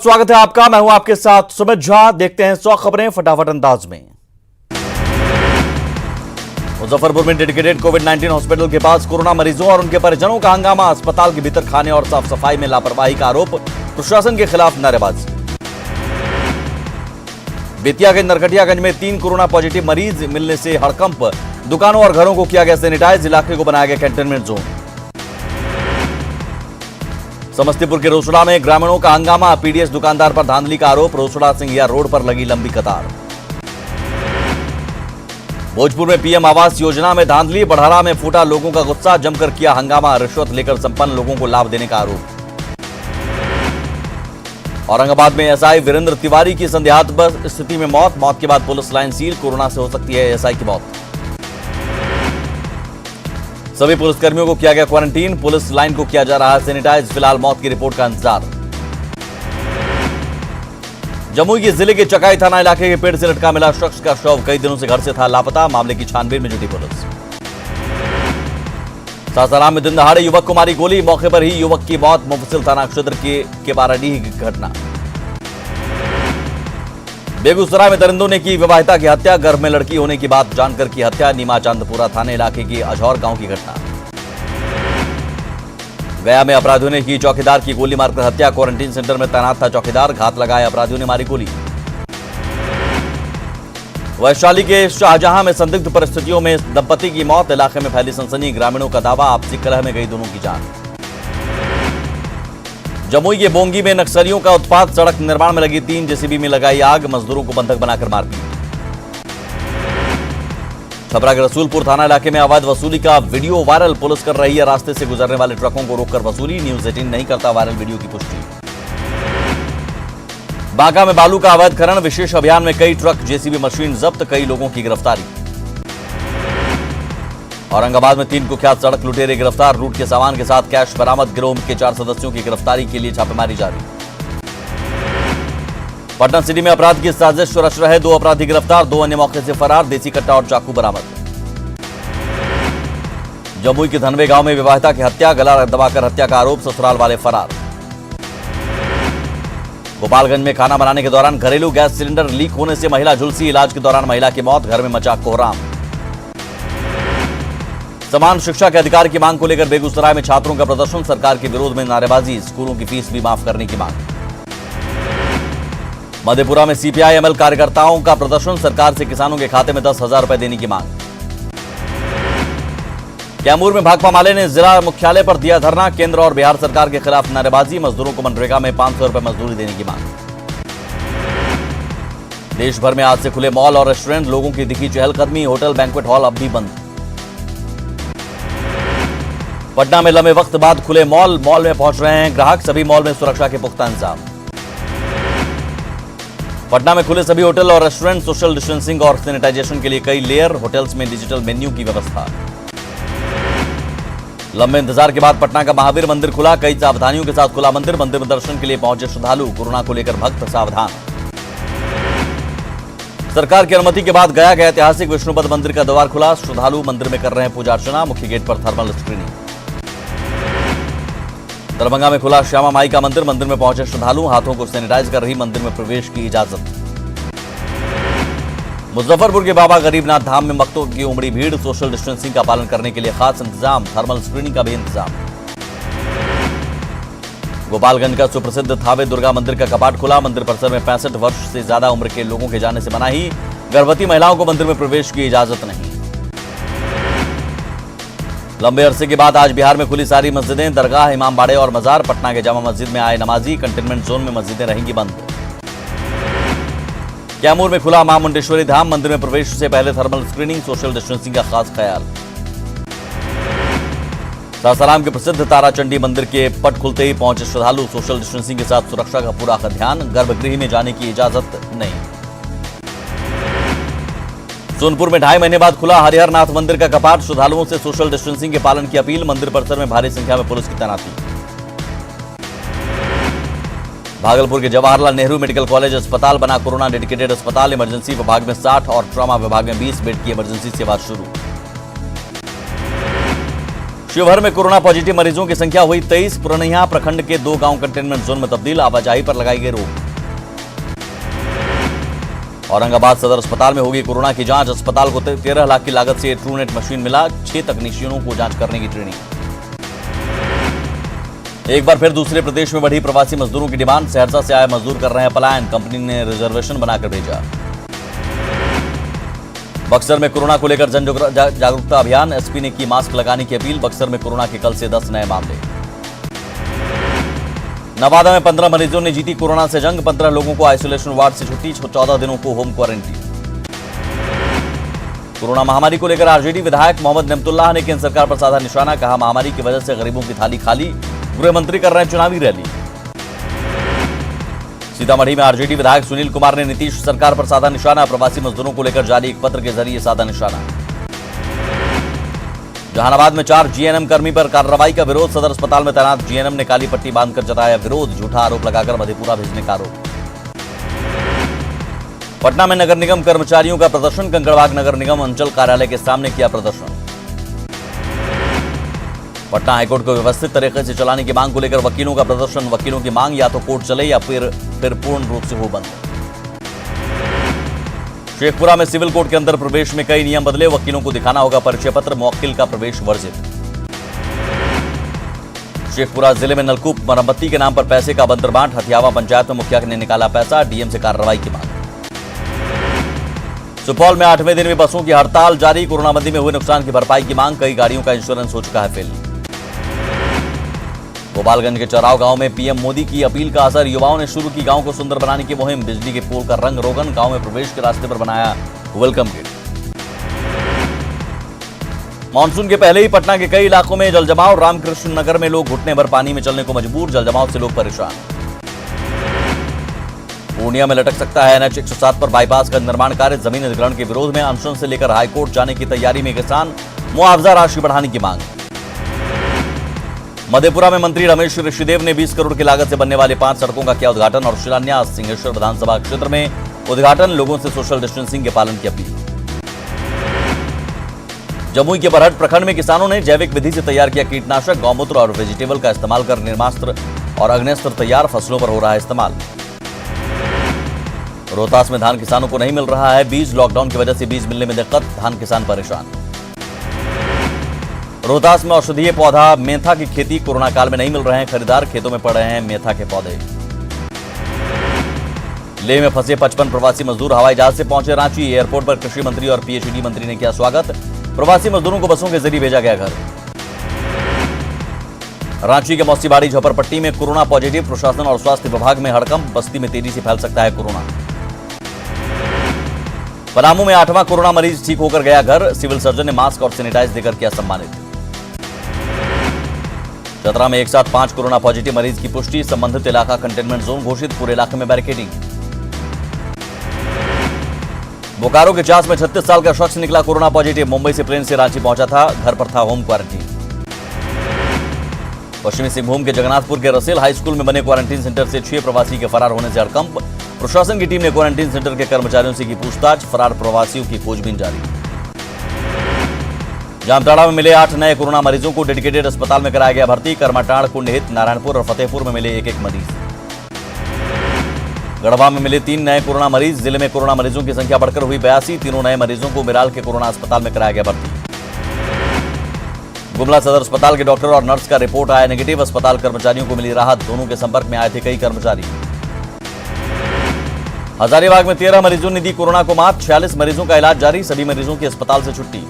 स्वागत है आपका। मैं हूं आपके साथ सुमित झा। देखते हैं 100 खबरें फटाफट अंदाज में। मुजफ्फरपुर में डेडिकेटेड कोविड-19 हॉस्पिटल के पास कोरोना मरीजों और उनके परिजनों का हंगामा। अस्पताल के भीतर खाने और साफ सफाई में लापरवाही का आरोप, प्रशासन के खिलाफ नारेबाजी। बेतिया के नरकटियागंज में 3 कोरोना पॉजिटिव मरीज मिलने से हड़कंप। दुकानों और घरों को किया गया सैनिटाइज। इलाके को बनाया गया कंटेनमेंट जोन। समस्तीपुर के रोसड़ा में ग्रामीणों का हंगामा। पीडीएस दुकानदार पर धांधली का आरोप। रोसड़ा सिंघिया रोड पर लगी लंबी कतार। भोजपुर में पीएम आवास योजना में धांधली। बढ़ारा में फूटा लोगों का गुस्सा। जमकर किया हंगामा। रिश्वत लेकर संपन्न लोगों को लाभ देने का आरोप। औरंगाबाद में एसआई वीरेंद्र तिवारी की संदेहात्मक स्थिति में मौत के बाद पुलिस लाइन सील। कोरोना से हो सकती है एसआई की मौत। सभी पुलिसकर्मियों को किया गया क्वारंटीन। पुलिस लाइन को किया जा रहा है सैनिटाइज। फिलहाल मौत की रिपोर्ट का इंतजार। जमुई के जिले के चकाई थाना इलाके के पेड़ से लटका मिला शख्स का शव। कई दिनों से घर से था लापता। मामले की छानबीन में जुटी पुलिस। सासाराम में दिन दहाड़े युवक को मारी गोली। मौके पर ही युवक की मौत। मुफस्सिल थाना क्षेत्र के बाराडीह की घटना। बेगूसराय में दरिंदों ने की विवाहिता की हत्या। गर्भ में लड़की होने की बात जानकर की हत्या। नीमा चांदपुरा थाने इलाके की अजहौर गांव की घटना। गया में अपराधियों ने की चौकीदार की गोली मारकर हत्या। क्वारंटीन सेंटर में तैनात था चौकीदार। घात लगाए अपराधियों ने मारी गोली। वैशाली के शाहजहां में संदिग्ध परिस्थितियों में दंपति की मौत। इलाके में फैली सनसनी। ग्रामीणों का दावा आपसी कलह में गई दोनों की जान। जमुई के बोंगी में नक्सलियों का उत्पात। सड़क निर्माण में लगी 3 जेसीबी में लगाई आग। मजदूरों को बंधक बनाकर मारपीट। छपरा के रसूलपुर थाना इलाके में अवैध वसूली का वीडियो वायरल। पुलिस कर रही है रास्ते से गुजरने वाले ट्रकों को रोककर वसूली। न्यूज 18 नहीं करता वायरल वीडियो की पुष्टि। बांका में बालू का अवैध खनन। विशेष अभियान में कई ट्रक जेसीबी मशीन जब्त। कई लोगों की गिरफ्तारी। औरंगाबाद में 3 कुख्यात सड़क लुटेरे गिरफ्तार। लूट के सामान के साथ कैश बरामद। गिरोह के 4 सदस्यों की गिरफ्तारी के लिए छापेमारी जारी। पटना सिटी में अपराध की साजिश रच रहे 2 अपराधी गिरफ्तार। 2 अन्य मौके से फरार। देसी कट्टा और चाकू बरामद। जमुई के धनवे गांव में विवाहिता की हत्या। गला दबाकर हत्या का आरोप। ससुराल वाले फरार। गोपालगंज में खाना बनाने के दौरान घरेलू गैस सिलेंडर लीक होने से महिला झुलसी। इलाज के दौरान महिला की मौत। घर में मचा कोहराम। समान शिक्षा के अधिकार की मांग को लेकर बेगूसराय में छात्रों का प्रदर्शन। सरकार के विरोध में नारेबाजी। स्कूलों की फीस भी माफ करने की मांग। मधेपुरा में सीपीआई एमएल कार्यकर्ताओं का प्रदर्शन। सरकार से किसानों के खाते में 10,000 रुपए देने की मांग। कैमूर में भाकपा माले ने जिला मुख्यालय पर दिया धरना। केंद्र और बिहार सरकार के खिलाफ नारेबाजी। मजदूरों को मनरेगा में 500 रुपए मजदूरी देने की मांग। देश भर में आज से खुले मॉल और रेस्टोरेंट। लोगों की दिखी चहलकदमी। होटल बैंक्वेट हॉल अब भी बंद। पटना में लंबे वक्त बाद खुले मॉल में पहुंच रहे हैं ग्राहक। सभी मॉल में सुरक्षा के पुख्ता इंतजाम। पटना में खुले सभी होटल और रेस्टोरेंट। सोशल डिस्टेंसिंग और सैनिटाइजेशन के लिए कई लेयर। होटल्स में डिजिटल मेन्यू की व्यवस्था। लंबे इंतजार के बाद पटना का महावीर मंदिर खुला। कई सावधानियों के साथ खुला मंदिर। मंदिर में दर्शन के लिए पहुंचे श्रद्धालु। कोरोना को लेकर भक्त सावधान। सरकार की अनुमति के बाद गया ऐतिहासिक विष्णुपद मंदिर का द्वार खुला। श्रद्धालु मंदिर में कर रहे हैं पूजा अर्चना। मुख्य गेट पर थर्मल स्क्रीनिंग। दरभंगा में खुला श्यामा माई का मंदिर। मंदिर में पहुंचे श्रद्धालु। हाथों को सैनिटाइज कर रही मंदिर में प्रवेश की इजाजत। मुजफ्फरपुर के बाबा गरीबनाथ धाम में भक्तों की उमड़ी भीड़। सोशल डिस्टेंसिंग का पालन करने के लिए खास इंतजाम। थर्मल स्क्रीनिंग का भी इंतजाम। गोपालगंज का सुप्रसिद्ध थावे दुर्गा मंदिर का कपाट खुला। मंदिर परिसर में 65 वर्ष से ज्यादा उम्र के लोगों के जाने से मनाही। गर्भवती महिलाओं को मंदिर में प्रवेश की इजाजत नहीं। लंबे अरसे के बाद आज बिहार में खुली सारी मस्जिदें। दरगाह, इमामबाड़े और मजार। पटना के जामा मस्जिद में आए नमाजी। कंटेनमेंट जोन में मस्जिदें रहेंगी बंद। कैमूर में खुला मां मुंडेश्वरी धाम। मंदिर में प्रवेश से पहले थर्मल स्क्रीनिंग। सोशल डिस्टेंसिंग का खास ख्याल। सासाराम के प्रसिद्ध ताराचंडी मंदिर के पट खुलते ही पहुंचे श्रद्धालु। सोशल डिस्टेंसिंग के साथ सुरक्षा का पूरा ध्यान। गर्भगृह में जाने की इजाजत नहीं। सोनपुर में 2.5 महीने बाद खुला हरिहर नाथ मंदिर का कपाट। श्रद्धालुओं से सोशल डिस्टेंसिंग के पालन की अपील। मंदिर परिसर में भारी संख्या में पुलिस की तैनाती। भागलपुर के जवाहरलाल नेहरू मेडिकल कॉलेज अस्पताल बना कोरोना डेडिकेटेड अस्पताल। इमरजेंसी विभाग में 60 और ट्रॉमा विभाग में 20 बेड की इमरजेंसी सेवा शुरू। शिवहर में कोरोना पॉजिटिव मरीजों की संख्या हुई 23। पुरनिया प्रखंड के 2 गांव कंटेनमेंट जोन में तब्दील, आवाजाही पर लगाई गई रोक। औरंगाबाद सदर अस्पताल में होगी कोरोना की जांच, अस्पताल को 13 लाख की लागत से ट्रूनेट मशीन मिला, 6 तकनीशियनों को जांच करने की ट्रेनिंग। एक बार फिर दूसरे प्रदेश में बढ़ी प्रवासी मजदूरों की डिमांड, सहरसा से आए मजदूर कर रहे हैं पलायन, कंपनी ने रिजर्वेशन बनाकर भेजा। बक्सर में कोरोना को लेकर जन जागरूकता अभियान, एसपी ने की मास्क लगाने की अपील, बक्सर में कोरोना के कल से 10 नए मामले। नवादा में 15 मरीजों ने जीती कोरोना से जंग, 15 लोगों को आइसोलेशन वार्ड से छुट्टी, 14 दिनों को होम क्वारंटीन। कोरोना महामारी को लेकर आरजेडी विधायक मोहम्मद नेमतुल्लाह ने केंद्र सरकार पर साधा निशाना, कहा महामारी की वजह से गरीबों की थाली खाली, गृह मंत्री कर रहे हैं चुनावी रैली। सीतामढ़ी में आरजेडी विधायक सुनील कुमार ने नीतीश सरकार पर साधा निशाना, प्रवासी मजदूरों को लेकर जारी एक पत्र के जरिए साधा निशाना। जहानाबाद में 4 जीएनएम कर्मी पर कार्रवाई का विरोध, सदर अस्पताल में तैनात जीएनएम ने काली पट्टी बांधकर जताया विरोध, झूठा आरोप लगाकर मधेपुरा भेजने का आरोप। पटना में नगर निगम कर्मचारियों का प्रदर्शन, कंकड़बाग नगर निगम अंचल कार्यालय के सामने किया प्रदर्शन। पटना हाईकोर्ट को व्यवस्थित तरीके से चलाने की मांग को लेकर वकीलों का प्रदर्शन, वकीलों की मांग या तो कोर्ट चले या फिर पूर्ण रूप से हो बंद। शेखपुरा में सिविल कोर्ट के अंदर प्रवेश में कई नियम बदले, वकीलों को दिखाना होगा परिचय पत्र, मुवक्किल का प्रवेश वर्जित। शेखपुरा जिले में नलकूप मरम्मती के नाम पर पैसे का बंदरबांट, हथियावा पंचायत में मुखिया ने निकाला पैसा, डीएम से कार्रवाई की मांग। सुपौल में 8वें दिन भी बसों की हड़ताल जारी, कोरोना बंदी में हुए नुकसान की भरपाई की मांग, कई गाड़ियों का इंश्योरेंस हो चुका है फेल। गोपालगंज के चौराव गांव में पीएम मोदी की अपील का असर, युवाओं ने शुरू की गांव को सुंदर बनाने की मुहिम, बिजली के पोल का रंग रोगन, गांव में प्रवेश के रास्ते पर बनाया वेलकम गेट। मानसून के पहले ही पटना के कई इलाकों में जलजमाव, रामकृष्ण नगर में लोग घुटने भर पानी में चलने को मजबूर, जलजमाव से लोग परेशान। पूर्णिया में लटक सकता है NH 107 पर बाईपास का निर्माण कार्य, जमीन अधिग्रहण के विरोध में अनशन से लेकर हाईकोर्ट जाने की तैयारी में किसान, मुआवजा राशि बढ़ाने की मांग। मधेपुरा में मंत्री रमेश ऋषिदेव ने 20 करोड़ की लागत से बनने वाले 5 सड़कों का किया उद्घाटन और शिलान्यास, सिंहेश्वर विधानसभा क्षेत्र में उद्घाटन, लोगों से सोशल डिस्टेंसिंग के पालन की अपील। जमुई के बरहट प्रखंड में किसानों ने जैविक विधि से तैयार किया कीटनाशक, गौमूत्र और वेजिटेबल का इस्तेमाल कर निर्मास्त्र और अग्नेस्त्र तैयार, फसलों पर हो रहा है इस्तेमाल। रोहतास में धान किसानों को नहीं मिल रहा है बीज, लॉकडाउन की वजह से बीज मिलने में दिक्कत, धान किसान परेशान। रोहतास में औषधीय पौधा मेथा की खेती, कोरोना काल में नहीं मिल रहे हैं खरीदार, खेतों में पड़ रहे हैं मेथा के पौधे। लेह में फंसे 55 प्रवासी मजदूर हवाई जहाज से पहुंचे रांची, एयरपोर्ट पर कृषि मंत्री और पीएचडी मंत्री ने किया स्वागत, प्रवासी मजदूरों को बसों के जरिए भेजा गया घर। रांची के मौसीबाड़ी झोपड़पट्टी में कोरोना पॉजिटिव, प्रशासन और स्वास्थ्य विभाग में हड़कंप, बस्ती में तेजी से फैल सकता है कोरोना। पलामू में 8वां कोरोना मरीज ठीक होकर गया घर, सिविल सर्जन ने मास्क और सैनिटाइज देकर किया सम्मानित। चतरा में एक साथ 5 कोरोना पॉजिटिव मरीज की पुष्टि, संबंधित इलाका कंटेनमेंट जोन घोषित, पूरे इलाके में बैरिकेडिंग। बोकारो के चास में 36 साल का शख्स निकला कोरोना पॉजिटिव, मुंबई से प्लेन से रांची पहुंचा था, घर पर था होम क्वारंटीन। पश्चिमी सिंहभूम के जगन्नाथपुर के रसेल हाई स्कूल में बने क्वारंटीन सेंटर से 6 प्रवासी के फरार होने से हड़कंप, प्रशासन की टीम ने क्वारंटीन सेंटर के कर्मचारियों से की पूछताछ, फरार प्रवासियों की खोजबीन जारी। जामताड़ा में मिले 8 नए कोरोना मरीजों को डेडिकेटेड अस्पताल में कराया गया भर्ती, करमाटाड़, कुंडहित, नारायणपुर और फतेहपुर में मिले एक मरीज। गढ़वा में मिले 3 नए कोरोना मरीज, जिले में कोरोना मरीजों की संख्या बढ़कर हुई 82, तीनों नए मरीजों को मिराल के कोरोना अस्पताल में कराया गया भर्ती। गुमला सदर अस्पताल के डॉक्टर और नर्स का रिपोर्ट आया नेगेटिव, अस्पताल कर्मचारियों को मिली राहत, दोनों के संपर्क में आए थे कई कर्मचारी। हजारीबाग में 13 मरीजों ने दी कोरोना को मात, 46 मरीजों का इलाज जारी, सभी मरीजों की अस्पताल से छुट्टी।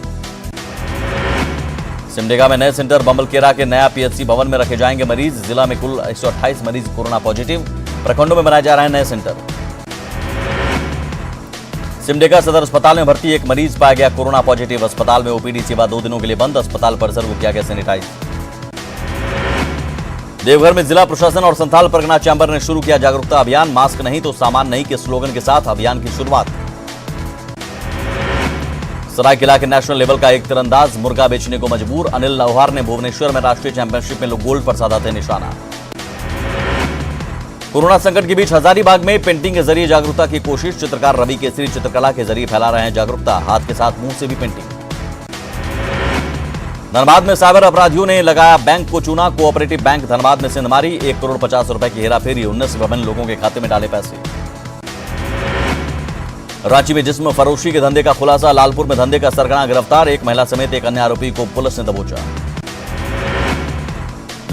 सिमडेगा में नए सेंटर, बम्बलकेरा के नया पीएचसी भवन में रखे जाएंगे मरीज, जिला में कुल 128 मरीज कोरोना पॉजिटिव, प्रखंडों में बनाए जा रहे हैं नए सेंटर। सिमडेगा सदर अस्पताल में भर्ती एक मरीज पाया गया कोरोना पॉजिटिव, अस्पताल में ओपीडी सेवा 2 दिनों के लिए बंद, अस्पताल परिसर को किया गया सैनिटाइज। देवघर में जिला प्रशासन और संथाल परगना चैंबर ने शुरू किया जागरूकता अभियान, मास्क नहीं तो सामान नहीं के स्लोगन के साथ अभियान की शुरुआत। सरायकेला के नेशनल लेवल का एक तीरंदाज मुर्गा बेचने को मजबूर, अनिल लौहार ने भुवनेश्वर में राष्ट्रीय चैंपियनशिप में लोग गोल्ड पर साधा थे निशाना। कोरोना संकट के बीच हजारीबाग में पेंटिंग के जरिए जागरूकता की कोशिश, चित्रकार रवि केसरी चित्रकला के जरिए फैला रहे हैं जागरूकता, हाथ के साथ मुंह से भी पेंटिंग। धनबाद में साइबर अपराधियों ने लगाया बैंक को चूना। कोऑपरेटिव बैंक धनबाद में सेंधमारी 1 करोड़ 50 रुपए की हेराफेरी, 19 विभिन्न लोगों के खाते में डाले पैसे। रांची में जिस्म फरोशी के धंधे का खुलासा। लालपुर में धंधे का सरगना गिरफ्तार, एक महिला समेत एक अन्य आरोपी को पुलिस ने दबोचा।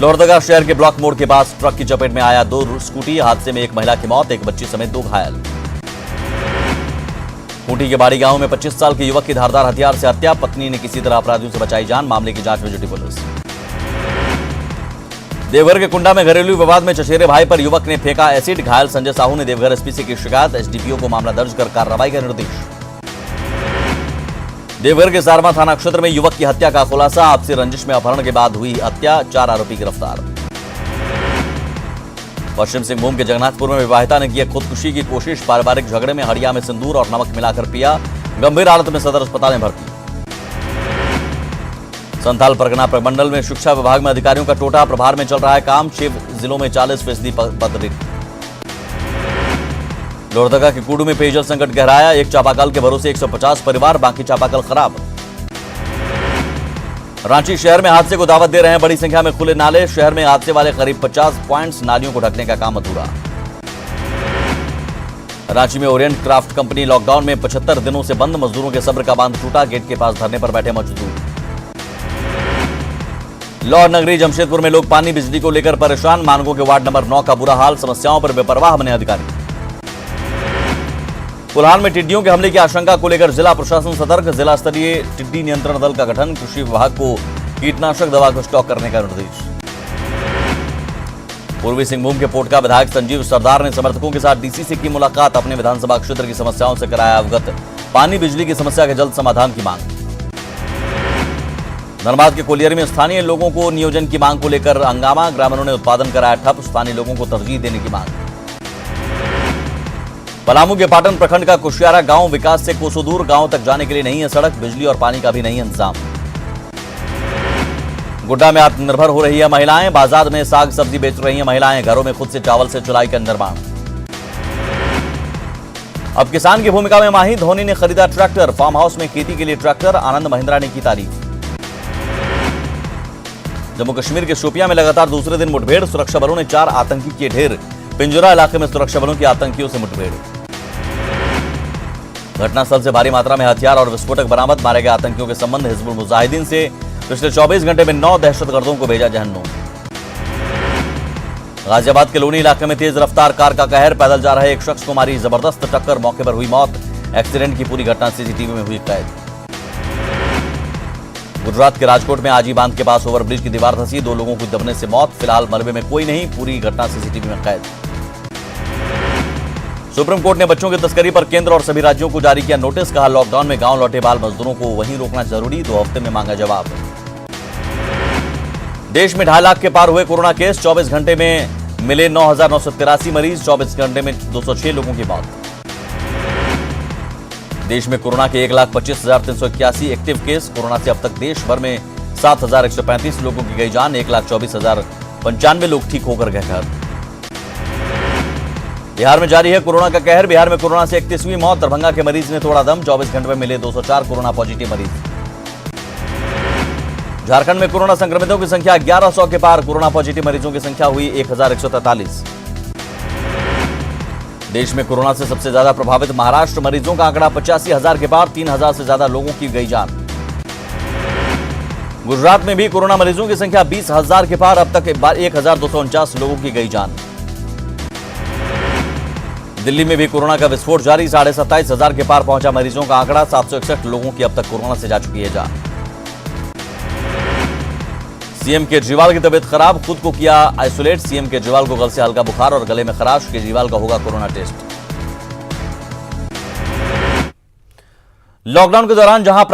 लोहरदगा शहर के ब्लॉक मोड़ के पास ट्रक की चपेट में आया 2 स्कूटी, हादसे में एक महिला की मौत, एक बच्ची समेत 2 घायल। खूंटी के बाड़ी गांव में 25 साल के युवक की धारदार हथियार से हत्या, पत्नी ने किसी तरह अपराधियों से बचाई जान, मामले की जांच में जुटी पुलिस। देवघर के कुंडा में घरेलू विवाद में चचेरे भाई पर युवक ने फेंका एसिड, घायल संजय साहू ने देवघर एसपी से की शिकायत, एसडीपीओ को मामला दर्ज कर कार्रवाई का निर्देश। देवघर के सारमा थाना क्षेत्र में युवक की हत्या का खुलासा, आपसी रंजिश में अपहरण के बाद हुई हत्या, 4 आरोपी गिरफ्तार। पश्चिम सिंहभूम के जगन्नाथपुर में विवाहिता ने की खुदकुशी की कोशिश, पारिवारिक झगड़े में हड़िया में सिंदूर और नमक मिलाकर पिया, गंभीर हालत में सदर अस्पताल में भर्ती। संथाल परगना प्रमंडल में शिक्षा विभाग में अधिकारियों का टोटा, प्रभार में चल रहा है काम, 6 जिलों में 40% पद रिक्त। लोहरदगा के कूडू में पेयजल संकट गहराया, एक चापाकल के भरोसे 150 परिवार, बाकी चापाकल खराब। रांची शहर में हादसे को दावत दे रहे हैं बड़ी संख्या में खुले नाले, शहर में हादसे वाले करीब 50 पॉइंट्स, नालियों को ढकने का काम अधूरा। रांची में ओरिएंट क्राफ्ट कंपनी लॉकडाउन में 75 दिनों से बंद, मजदूरों के सब्र का बांध टूटा, गेट के पास धरने पर बैठे मजदूर। लाहौर नगरी जमशेदपुर में लोग पानी बिजली को लेकर परेशान, मानगो के वार्ड नंबर 9 का बुरा हाल, समस्याओं पर बेपरवाह बने अधिकारी। कुल्हान में टिड्डियों के हमले की आशंका को लेकर जिला प्रशासन सतर्क, जिला स्तरीय टिड्डी नियंत्रण दल का गठन, कृषि विभाग को कीटनाशक दवा को स्टॉक करने का निर्देश। पूर्वी सिंहभूम के पोटका विधायक संजीव सरदार ने समर्थकों के साथ डीसी से की मुलाकात, अपने विधानसभा क्षेत्र की समस्याओं से कराया अवगत, पानी बिजली की समस्या के जल्द समाधान की मांग। धनबाद के कोलियरी में स्थानीय लोगों को नियोजन की मांग को लेकर हंगामा, ग्रामीणों ने उत्पादन कराया ठप, स्थानीय लोगों को तरजीह देने की मांग। पलामू के पाटन प्रखंड का कुशियारा गांव विकास से कोसों दूर, गांव तक जाने के लिए नहीं है सड़क, बिजली और पानी का भी नहीं इंतजाम। गुड्डा में आत्मनिर्भर हो रही है महिलाएं, बाजार में साग सब्जी बेच रही हैं महिलाएं, घरों में खुद से चावल से चुलाई का निर्माण। अब किसान की भूमिका में माहिर, धोनी ने खरीदा ट्रैक्टर, फार्म हाउस में खेती के लिए ट्रैक्टर, आनंद महिंद्रा ने की तारीफ। जम्मू कश्मीर के शोपियां में लगातार दूसरे दिन मुठभेड़, सुरक्षा बलों ने 4 आतंकी किए ढेर, पिंजरा इलाके में सुरक्षा बलों की आतंकियों से मुठभेड़। घटनास्थल से भारी मात्रा में हथियार और विस्फोटक बरामद, मारे गए आतंकियों के संबंध हिजबुल मुजाहिदीन से, पिछले 24 घंटे में 9 दहशतगर्दों को भेजा जहन्नुम। गाजियाबाद के लोनी इलाके में तेज रफ्तार कार का कहर, पैदल जा रहे एक शख्स को मारी जबरदस्त टक्कर, मौके पर हुई मौत, एक्सीडेंट की पूरी घटना सीसीटीवी में हुई कैद। गुजरात के राजकोट में आजी बांध के पास ओवरब्रिज की दीवार धंसी, 2 लोगों को दबने से मौत, फिलहाल मलबे में कोई नहीं, पूरी घटना सीसीटीवी में कैद। सुप्रीम कोर्ट ने बच्चों की तस्करी पर केंद्र और सभी राज्यों को जारी किया नोटिस, कहा लॉकडाउन में गांव लौटे बाल मजदूरों को वहीं रोकना जरूरी, 2 हफ्ते में मांगा जवाब। देश में 2.5 लाख के पार हुए कोरोना केस, 24 घंटे में मिले 9,983 मरीज, 24 घंटे में 206 लोगों की मौत। देश में कोरोना के 1,25,381 एक्टिव केस, कोरोना से अब तक देश भर में 7,135 लोगों की गई जान, 1,24,095 लोग ठीक होकर गए घर। बिहार में जारी है कोरोना का कहर, बिहार में कोरोना से 31वीं मौत, दरभंगा के मरीज ने तोड़ा दम, 24 घंटे में मिले 204 कोरोना पॉजिटिव मरीज। झारखंड में कोरोना संक्रमितों की संख्या 1100 के पार, कोरोना पॉजिटिव मरीजों की संख्या हुई 1,143। देश में कोरोना से सबसे ज्यादा प्रभावित महाराष्ट्र, मरीजों का आंकड़ा 85,000 के पार, 3,000 से ज्यादा लोगों की गई जान। गुजरात में भी कोरोना मरीजों की संख्या 20,000 के पार, अब तक 1,249 लोगों की गई जान। दिल्ली में भी कोरोना का विस्फोट जारी, 27,500 के पार पहुंचा मरीजों का आंकड़ा, 761 लोगों की अब तक कोरोना से जा चुकी है जान। सीएम केजरीवाल की तबीयत खराब, खुद को किया आइसोलेट, सीएम केजरीवाल को कल से हल्का बुखार और गले में खराश, केजरीवाल का होगा कोरोना टेस्ट। लॉकडाउन के दौरान जहां